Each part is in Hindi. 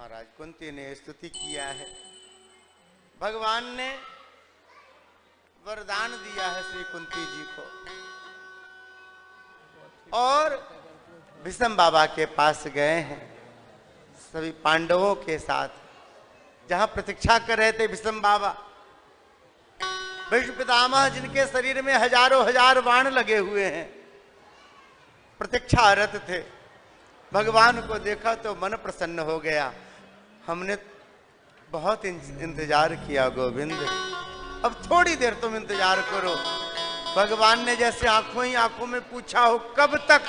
महाराज कुंती ने स्तुति किया है। भगवान ने वरदान दिया है श्री कुंती जी को, और भीष्म बाबा के पास गए हैं सभी पांडवों के साथ, जहां प्रतीक्षा कर रहे थे भीष्म बाबा। भीष्म पितामह जिनके शरीर में हजारों हजार बाण लगे हुए हैं, प्रतीक्षारत थे। भगवान को देखा तो मन प्रसन्न हो गया। हमने बहुत इंतजार किया गोविंद, अब थोड़ी देर तुम इंतजार करो। भगवान ने जैसे आंखों ही आंखों में पूछा हो, कब तक?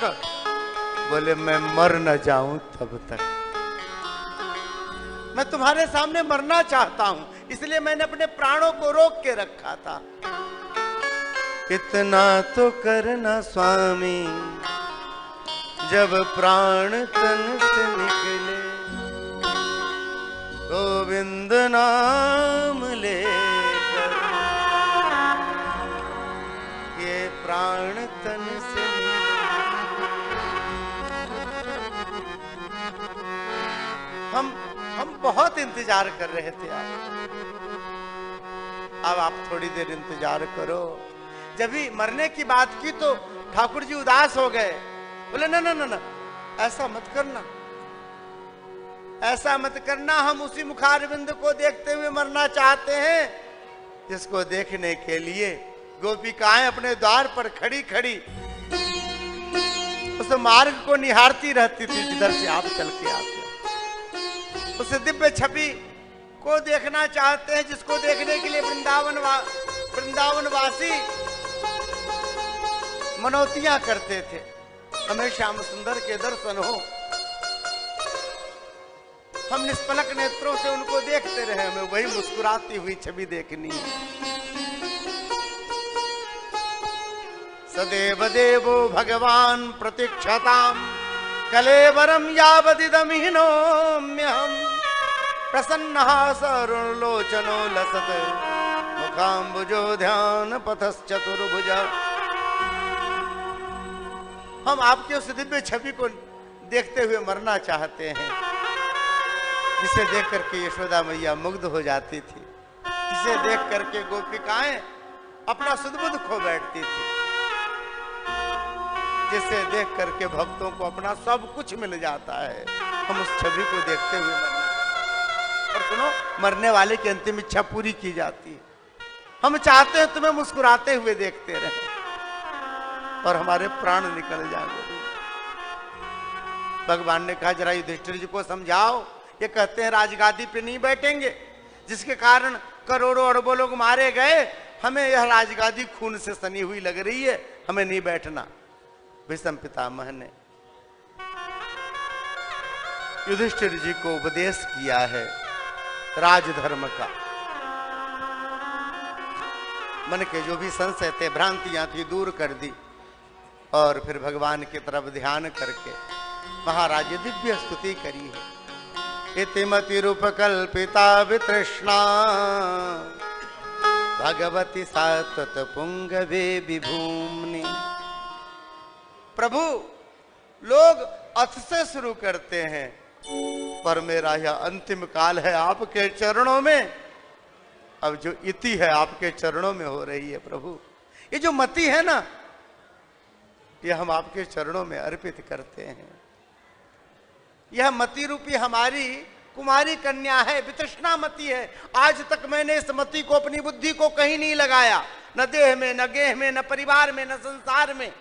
बोले मैं मर न जाऊं तब तक। मैं तुम्हारे सामने मरना चाहता हूं, इसलिए मैंने अपने प्राणों को रोक के रखा था। इतना तो करना स्वामी, जब प्राण तन से निकले, गोविंद नाम लेकर ये प्राण तन से हम बहुत इंतजार कर रहे थे आप। अब आप थोड़ी देर इंतजार करो। जब भी मरने की बात की तो ठाकुर जी उदास हो गए। बोले ना ना ना ना, ऐसा मत करना, ऐसा मत करना। हम उसी मुखारविंद को देखते हुए मरना चाहते हैं जिसको देखने के लिए गोपिकाएं अपने द्वार पर खड़ी खड़ी उस मार्ग को निहारती रहती थी जिधर से आप चल के आते। उस दिव्य छवि को देखना चाहते हैं जिसको देखने के लिए वृंदावनवासी मनौतियां करते थे। हमें श्याम सुंदर के दर्शन हो, हम निष्पलक नेत्रों से उनको देखते रहे, हमें वही मुस्कुराती हुई छवि देखनी है। सदैव देवो भगवान प्रतीक्षताम कलेवरम यावदिदमिहिनोम्यहम् प्रसन्नः सरुणलोचनो लसत् मुखाम्बुजो ध्यान पथश्चतुर्भुज। हम आपके उस दिव्य छवि को देखते हुए मरना चाहते हैं, जिसे देख करके यशोदा मैया मुग्ध हो जाती थी, जिसे देख करके गोपिकाएं अपना सुध-बुध खो बैठती थी, जिसे देख करके भक्तों को अपना सब कुछ मिल जाता है। हम उस छवि को देखते हुए मरना। और सुनो, मरने वाले की अंतिम इच्छा पूरी की जाती है। हम चाहते हैं तुम्हें मुस्कुराते हुए देखते रहे और हमारे प्राण निकल जाए। भगवान ने कहा जरा युधिष्ठिर जी को समझाओ, ये कहते हैं राजगादी पे नहीं बैठेंगे, जिसके कारण करोड़ों अरबों लोग मारे गए। हमें यह राजगादी खून से सनी हुई लग रही है, हमें नहीं बैठना। भीष्म पितामह ने युधिष्ठिर जी को उपदेश किया है राजधर्म का। मन के जो भी संशय थे, भ्रांतियां थी, दूर कर दी, और फिर भगवान की तरफ ध्यान करके महाराज दिव्य स्तुति करी है। इतिमति रूप कल्पिता वितृष्णा भगवती सात्वत पुंगवे विभूमनि। प्रभु, लोग अथ से शुरू करते हैं, पर मेरा यह अंतिम काल है आपके चरणों में। अब जो इति है आपके चरणों में हो रही है प्रभु। ये जो मति है ना, ये हम आपके चरणों में अर्पित करते हैं। यह मति रूपी हमारी कुमारी कन्या है, वितृष्णा मति है। आज तक मैंने इस मति को, अपनी बुद्धि को कहीं नहीं लगाया, न देह में, न गेह में, न परिवार में, न संसार में।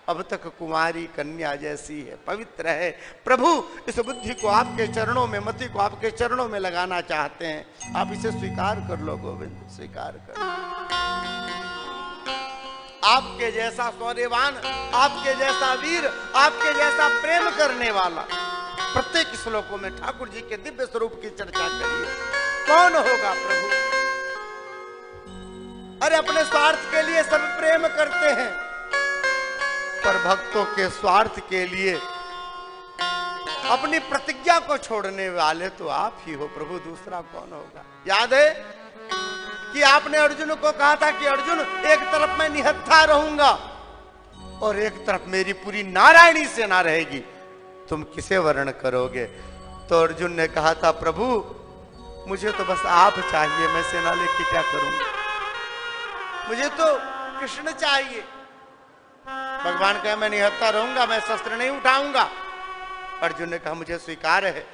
अब तक कुमारी कन्या जैसी है, पवित्र है। प्रभु, इस बुद्धि को आपके चरणों में, मति को आपके चरणों में लगाना चाहते हैं। आप इसे स्वीकार कर लो गोविंद, स्वीकार कर लो। आपके जैसा शौर्यवान, आपके जैसा वीर, आपके जैसा प्रेम करने वाला प्रत्येक श्लोकों में ठाकुर जी के दिव्य स्वरूप की चर्चा करिए। कौन होगा प्रभु? अरे अपने स्वार्थ के लिए सब प्रेम करते हैं, पर भक्तों के स्वार्थ के लिए अपनी प्रतिज्ञा को छोड़ने वाले तो आप ही हो प्रभु, दूसरा कौन होगा? याद है कि आपने अर्जुन को कहा था कि अर्जुन, एक तरफ मैं निहत्था रहूंगा और एक तरफ मेरी पूरी नारायणी सेना रहेगी, तुम किसे वर्ण करोगे? तो अर्जुन ने कहा था, प्रभु मुझे तो बस आप चाहिए, मैं सेना लेके क्या करूंगा, मुझे तो कृष्ण चाहिए। भगवान कहे, मैं निहत्था रहूंगा, मैं शस्त्र नहीं उठाऊंगा। अर्जुन ने कहा, मुझे स्वीकार है।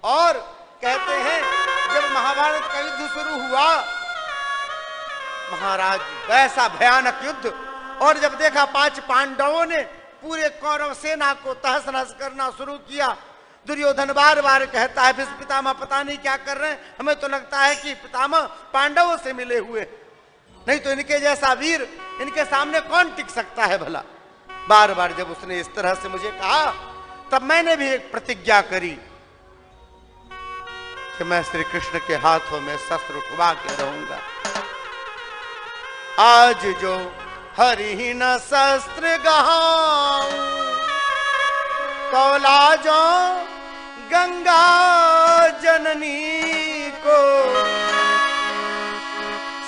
और कहते हैं जब महाभारत का युद्ध शुरू हुआ, महाराज ऐसा भयानक युद्ध, और जब देखा 5 पांडवों ने पूरे कौरव सेना को तहस नहस करना शुरू किया, दुर्योधन बार बार कहता है, भीष्म पितामह पता नहीं क्या कर रहे हैं, हमें तो लगता है कि पितामह पांडवों से मिले हुए, नहीं तो इनके जैसा वीर इनके सामने कौन टिक सकता है भला। बार बार जब उसने इस तरह से मुझे कहा, तब मैंने भी एक प्रतिज्ञा करी कि मैं श्री कृष्ण के हाथों में शस्त्र उठवा के रहूंगा। आज जो हरि न शस्त्र गहाऊं, कौला जो गंगा जननी को,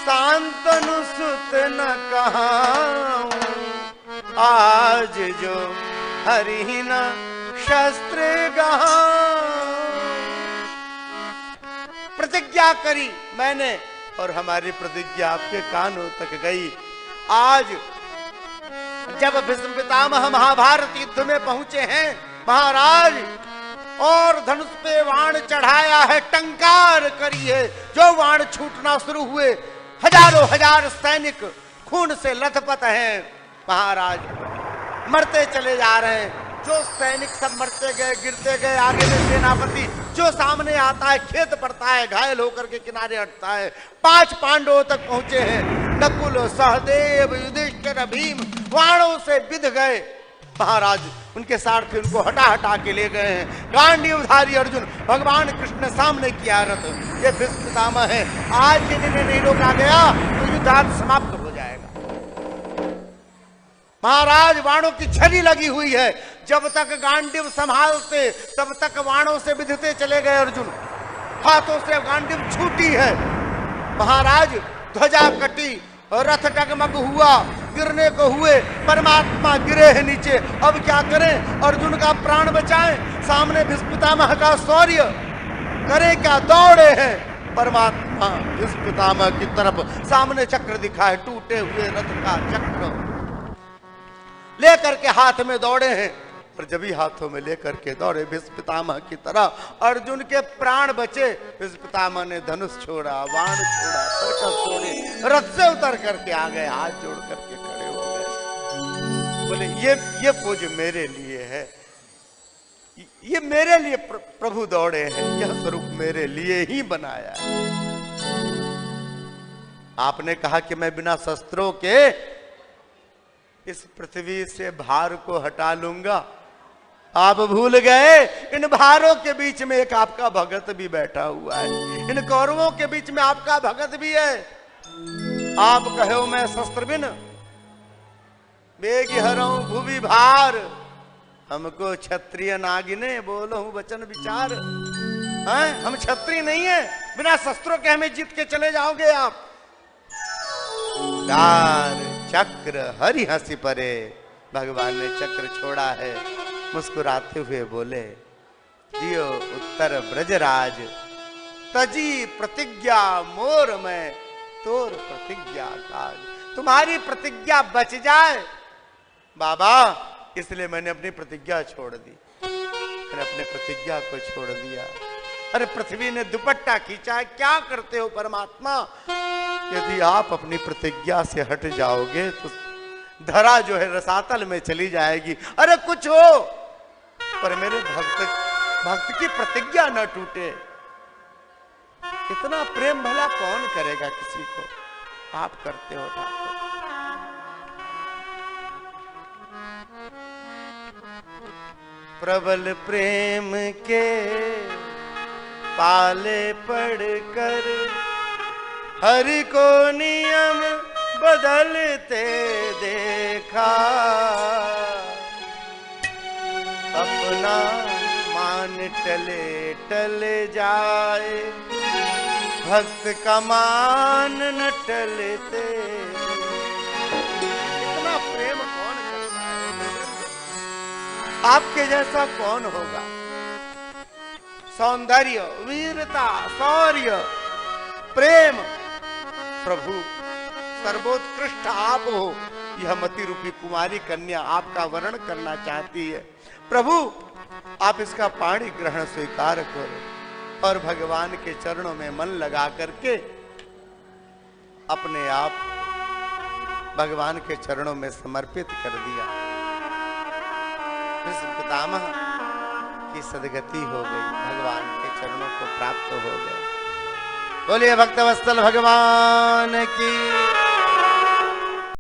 शांतनु सुत न कहाऊं। आज जो हरि न शस्त्र गहाऊं। प्रतिज्ञा करी मैंने, और हमारी प्रतिज्ञा आपके कानों तक गई। आज जब भीष्म पितामह महाभारत युद्ध में पहुंचे हैं महाराज, और धनुष पे वाण चढ़ाया है, टंकार करी है, जो वाण छूटना शुरू हुए, हजारों हजार सैनिक खून से लथपथ हैं महाराज, मरते चले जा रहे हैं। जो सैनिक सब मरते गए, गिरते गए, आगे में सेनापति जो सामने आता है खेत पड़ता है, घायल होकर के किनारे हटता है। 5 पांडवों तक पहुंचे हैं, नकुल सहदेव युधिष्ठिर भीम वाणों से बिध गए महाराज, उनके सारथी उनको हटा हटा के ले गए हैं। गांडीवधारी अर्जुन भगवान कृष्ण सामने किया रथ, ये भीष्म पितामह है। आज यदि नहीं रोका गया तो युद्ध आज समाप्त हो जाएगा महाराज। वाणों की छड़ी लगी हुई है, जब तक गांडीव संभालते तब तक वाणों से बिधते चले गए अर्जुन, हाथों से गांडीव छूटी है महाराज, ध्वजा कटी, रथ डगमग हुआ, गिरने को हुए, परमात्मा गिरे हैं नीचे। अब क्या करें, अर्जुन का प्राण बचाएं, सामने भीष्म पितामह का शौर्य, करे क्या, दौड़े हैं परमात्मा भीष्म पितामह की तरफ। सामने चक्र दिखा है, टूटे हुए रथ का चक्र लेकर के हाथ में दौड़े हैं, और जब ही हाथों में लेकर के दौड़े भीष्म पितामह की तरह, अर्जुन के प्राण बचे। भीष्म पितामह ने धनुष छोड़ा, बाण छोड़ा, तरकस छोड़े, रथ से उतर करके आ गए, हाथ जोड़ करके खड़े हो गए, बोले ये फौज मेरे लिए है, ये मेरे लिए प्रभु दौड़े हैं, यह स्वरूप मेरे लिए ही बनाया है। आपने कहा कि मैं बिना शस्त्रों के इस पृथ्वी से भार को हटा लूंगा, आप भूल गए इन भारों के बीच में एक आपका भगत भी बैठा हुआ है, इन कौरवों के बीच में आपका भगत भी है। आप कहो मैं शस्त्र बिन बेग हरऊं भूवि भार, हमको क्षत्रिय नागिने बोलो वचन विचार। हम क्षत्रिय नहीं है, बिना शस्त्रों के हमें जीत के चले जाओगे आप। चक्र हरि हंसी परे, भगवान ने चक्र छोड़ा है, मुस्कुराते हुए बोले, दियो उत्तर ब्रजराज, तजी प्रतिज्ञा मोर में तोर प्रतिज्ञा काज। तुम्हारी प्रतिज्ञा बच जाए बाबा, इसलिए मैंने अपनी प्रतिज्ञा छोड़ दी, मैंने अपने प्रतिज्ञा को छोड़ दिया। अरे पृथ्वी ने दुपट्टा खींचा है, क्या करते हो परमात्मा? यदि आप अपनी प्रतिज्ञा से हट जाओगे तो धरा जो है रसातल में चली जाएगी। अरे कुछ हो पर मेरे भक्त की प्रतिज्ञा न टूटे। इतना प्रेम भला कौन करेगा किसी को, आप करते हो ठाकुर। प्रबल प्रेम के पाले पड़कर हरि को नियम बदलते देखा, अपना मान टले टले जाए, भक्त का मान न टलते। इतना प्रेम कौन करता है? आपके जैसा कौन होगा? सौंदर्य, वीरता, शौर्य, प्रेम। प्रभु सर्वोत्कृष्ट आप हो। यह मति रूपी कुमारी कन्या आपका वर्ण करना चाहती है। प्रभु आप इसका पाणी ग्रहण स्वीकार करो। और भगवान के चरणों में मन लगा करके अपने आप भगवान के चरणों में समर्पित कर दिया। भीष्म पितामह की सदगति हो गई, भगवान के चरणों को प्राप्त हो गए। बोलिए भक्तवत्सल भगवान की।